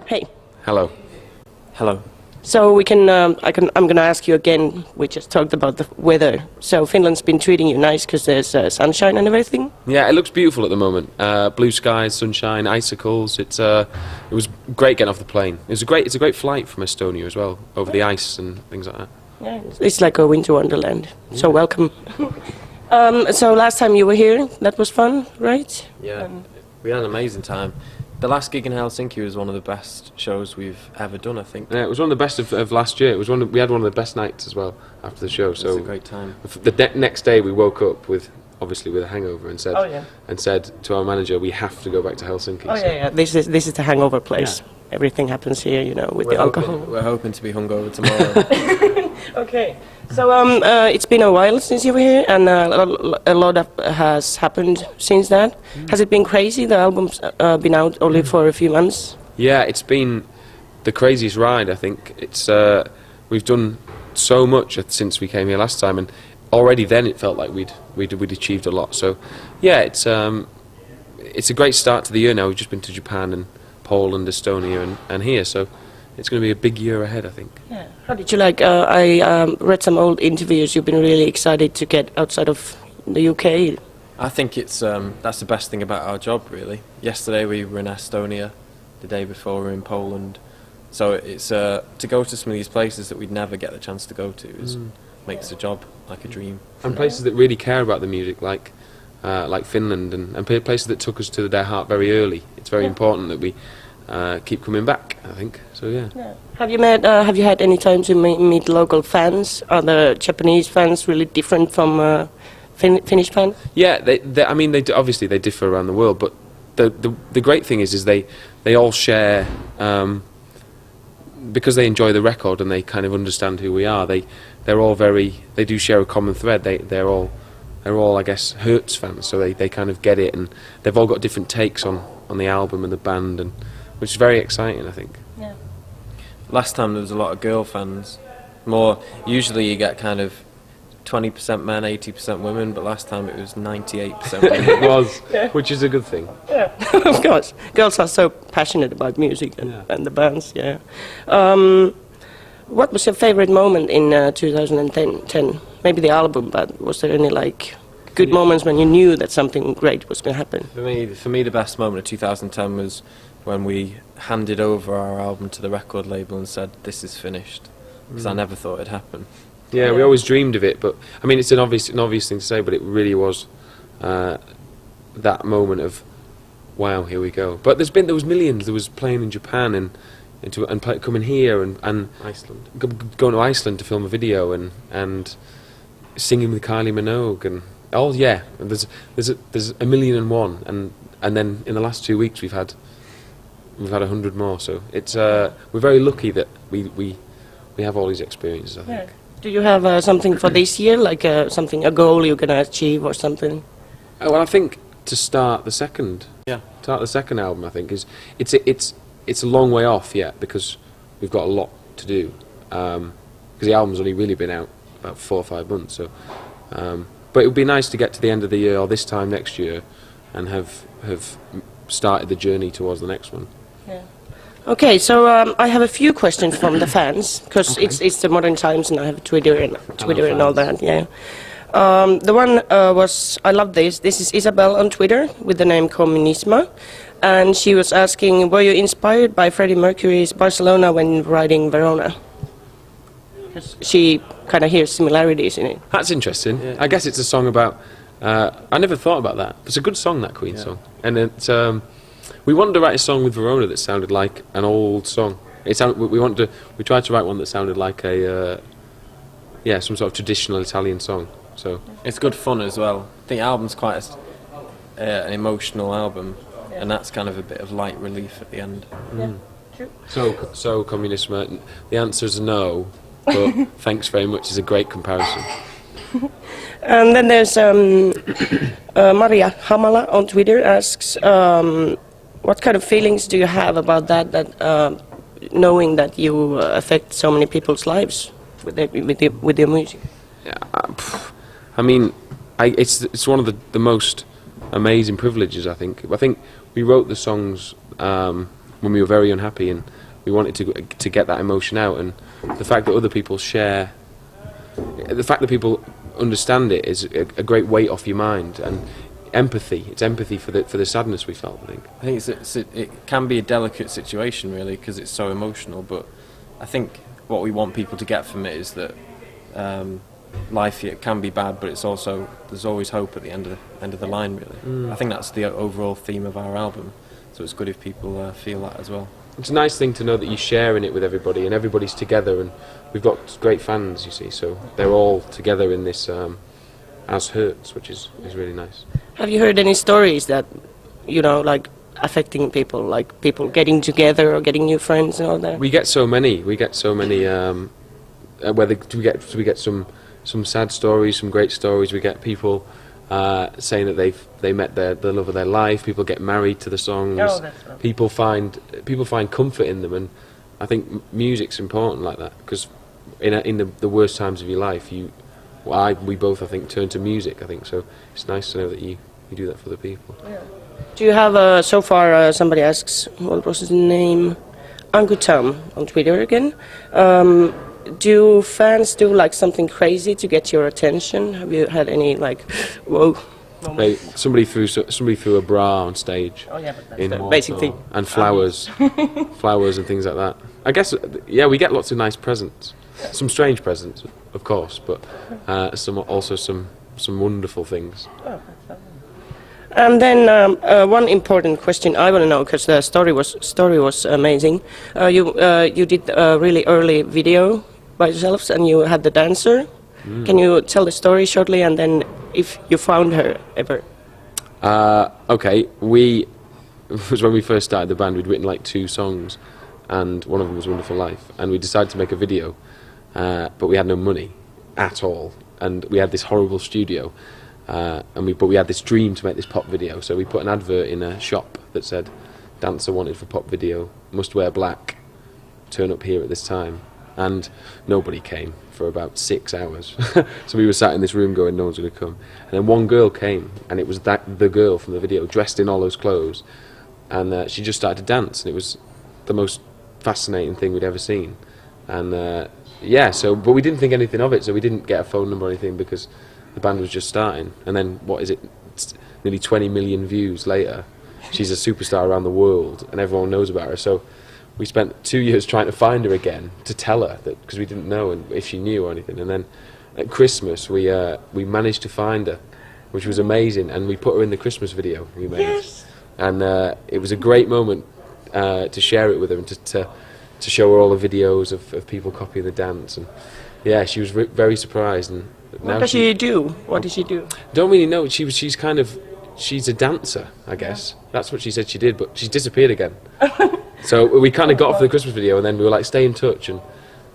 Hey. Hello. Hello. So we can, I'm gonna ask you again. We just talked about the weather. So Finland's been treating you nice because there's sunshine and everything. Yeah, it looks beautiful at the moment. Blue skies, sunshine, icicles. It was great getting off the plane. It's a great flight from Estonia as well, over the ice and things like that. Yeah, it's like a winter wonderland. Yeah. So welcome. So last time you were here, that was fun, right? Yeah, we had an amazing time. The last gig in Helsinki was one of the best shows we've ever done, I think. Yeah, it was one of the best of last year. It was we had one of the best nights as well after the show. So it was a great time. The next day we woke up with a hangover and said said to our manager, we have to go back to Helsinki. Oh yeah. This is the hangover place. Yeah. Everything happens here, you know, with the alcohol. We're hoping to be hungover tomorrow. Okay. So it's been a while since you were here, and a lot has happened since that. Has it been crazy? The album's been out only for a few months. Yeah, it's been the craziest ride. I think it's we've done so much since we came here last time, and already then it felt like we'd achieved a lot. So yeah, it's a great start to the year now. We've just been to Japan and Poland, Estonia, and here. So it's going to be a big year ahead, I think. Yeah. How did you like? I read some old interviews. You've been really excited to get outside of the UK. I think it's that's the best thing about our job, really. Yesterday we were in Estonia. The day before we were in Poland. So it's to go to some of these places that we'd never get the chance to go to makes the job like a dream. And places that really care about the music, like Finland, and places that took us to their heart very early. It's very important that we keep coming back, I think. So yeah. Have you had any time to meet local fans? Are the Japanese fans really different from Finnish fans? Yeah, I mean, obviously they differ around the world, but the great thing is they all share, because they enjoy the record and they kind of understand who we are. They do share a common thread. They're all, I guess, Hertz fans, so they kind of get it, and they've all got different takes on the album and the band, and which is very exciting, I think. Yeah. Last time there was a lot of girl fans. Usually you get kind of 20% men, 80% women, but last time it was 98% women. It was, which is a good thing. Yeah, of course. Girls are so passionate about music and the bands, yeah. What was your favorite moment in 2010? Maybe the album, but was there any good moments when you knew that something great was going to happen? For me, the best moment of 2010 was when we handed over our album to the record label and said, "This is finished," because I never thought it'd happen. Yeah, we always dreamed of it, but I mean, it's an obvious thing to say, but it really was that moment of, wow, here we go. But there was millions. There was playing in Japan and coming here and Iceland, going to Iceland to film a video and singing with Kylie Minogue and there's 1,000,001 and then in the last 2 weeks we've had 100 more. So it's we're very lucky that we have all these experiences, I think. Yeah. Do you have something for this year, a goal you're going to achieve or something? Well, I think to start the second album, I think it's a long way off yet because we've got a lot to do. Because the album's only really been out about 4 or 5 months. So, but it would be nice to get to the end of the year or this time next year and have started the journey towards the next one. Yeah. Okay, so I have a few questions from the fans because it's the modern times and I have Twitter and all that. Yeah. The one was, I love this. This is Isabel on Twitter with the name Communisma, and she was asking, were you inspired by Freddie Mercury's Barcelona when writing Verona? She kind of hears similarities in it. That's interesting. Yeah. I guess it's a song about. I never thought about that. It's a good song, that Queen song, and it's. We wanted to write a song with Verona that sounded like an old song. We tried to write one that sounded like some sort of traditional Italian song. So it's good fun as well. I think the album's quite an emotional album, and that's kind of a bit of light relief at the end. Yeah. True. So Communism. The answer is no, but thanks very much is a great comparison. And then there's Maria Hamala on Twitter asks, what kind of feelings do you have about that knowing that you affect so many people's lives with your music? Yeah, I mean, it's one of the most amazing privileges. I think we wrote the songs when when we were very unhappy, and we wanted to get that emotion out. And the fact that other people share, the fact that people understand it is a great weight off your mind, and empathy. It's empathy for the sadness we felt, I think. I think it can be a delicate situation, really, because it's so emotional. But I think what we want people to get from it is that life it can be bad, but it's also there's always hope at the end of the line, really. I think that's the overall theme of our album. So it's good if people feel that as well. It's a nice thing to know that you're sharing it with everybody, and everybody's together, and we've got great fans, you see, so they're all together in this As Hurts, which is really nice. Have you heard any stories that, like affecting people, like people getting together or getting new friends and all that? We get so many. Whether we get some sad stories, some great stories. We get people saying that they met the love of their life. People get married to the songs. Oh, that's lovely. People find comfort in them, and I think music's important like that, because in the worst times of your life, we both I think turn to music. I think so. It's nice to know that you do that for the people. Yeah. Do you have so far? Somebody asks, what was his name? Uncle Tom on Twitter again. Do fans do like something crazy to get your attention? Have you had any like, whoa? Somebody threw a bra on stage. Oh yeah, but that's the basic thing. And flowers, flowers and things like that. I guess we get lots of nice presents, some strange presents, of course, but some wonderful things. Oh, that's lovely. And then one important question I want to know, because the story was amazing. You did a really early video by yourselves, and you had the dancer. Can you tell the story shortly, and then if you found her ever? Okay, it was when we first started the band. We'd written like 2 songs, and one of them was Wonderful Life, and we decided to make a video, but we had no money at all, and we had this horrible studio. But we had this dream to make this pop video, so we put an advert in a shop that said, "Dancer wanted for pop video, must wear black, turn up here at this time," and nobody came for about 6 hours. So we were sat in this room going, no one's going to come, and then one girl came, and it was the girl from the video, dressed in all those clothes, and she just started to dance, and it was the most fascinating thing we'd ever seen. And but we didn't think anything of it, so we didn't get a phone number or anything, because the band was just starting. And then, it's nearly 20 million views later, she's a superstar around the world, and everyone knows about her. So we spent 2 years trying to find her again, to tell her that, because we didn't know if she knew or anything. And then at Christmas, we managed to find her, which was amazing, and we put her in the Christmas video we made. Yes. And it was a great moment to share it with her, and to show her all the videos of people copying the dance. And yeah, she was very surprised. And what does she do? What did she do? Don't really know. She's a dancer, I guess. That's what she said she did, but she's disappeared again. So we kind of got off the Christmas video, and then we were like, stay in touch, and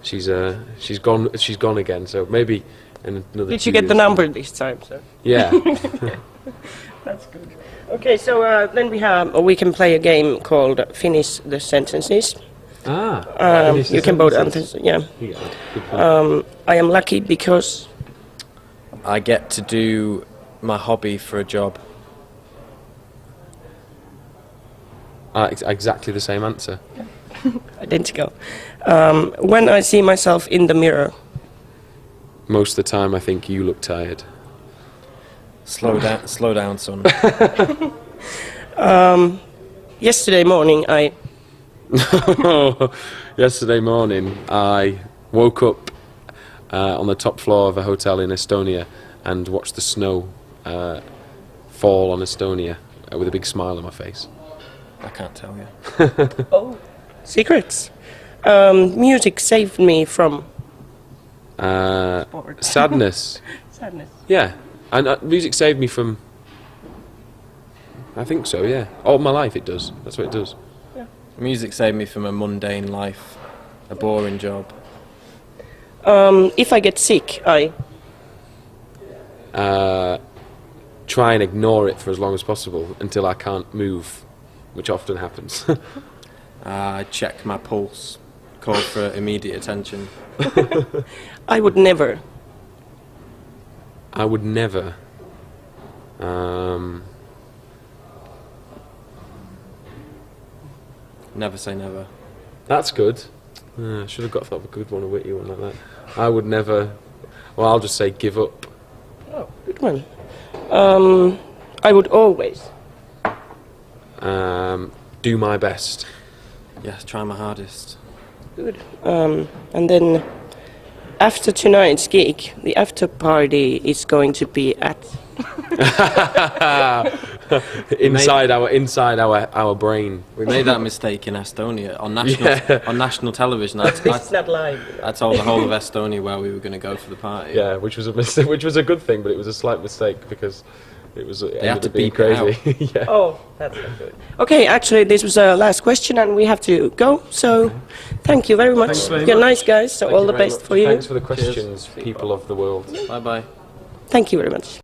she's gone again. So maybe in another. Did you get the number this time, sir? Yeah. That's good. Okay, so then we can play a game called Finish the Sentences. You can both answer. Yeah. I am lucky because I get to do my hobby for a job. Exactly the same answer. Identical. When I see myself in the mirror. Most of the time, I think you look tired. Slow down, son. Yesterday morning, Yesterday morning, I woke up on the top floor of a hotel in Estonia and watched the snow fall on Estonia with a big smile on my face. I can't tell you. Oh, secrets. Music saved me from sadness. Sadness. Yeah, and music saved me from. I think so. Yeah, all my life it does. That's what it does. Yeah. Music saved me from a mundane life, a boring job. If I get sick, I try and ignore it for as long as possible until I can't move, which often happens. I check my pulse, call for immediate attention. I would never. I would never. never say never. That's good. I should have got thought of a good one, a witty one like that. I would never. Well, I'll just say give up. Oh, good one. I would always. Do my best. Yes, try my hardest. Good. And then after tonight's gig, the after party is going to be at. inside our brain. We made that mistake in Estonia on national television. It's not live. I told the whole of Estonia where we were going to go for the party. Yeah, which was a mistake, which was a good thing, but it was a slight mistake because it was. It had ended to up being beep it out. crazy. Yeah. Oh, that's not good. Okay, actually, this was our last question, and we have to go. So, thank you very much. Thanks very You're much. nice guys. So, all the best for you. Thanks for the questions, people of the world. Bye bye. Thank you very much.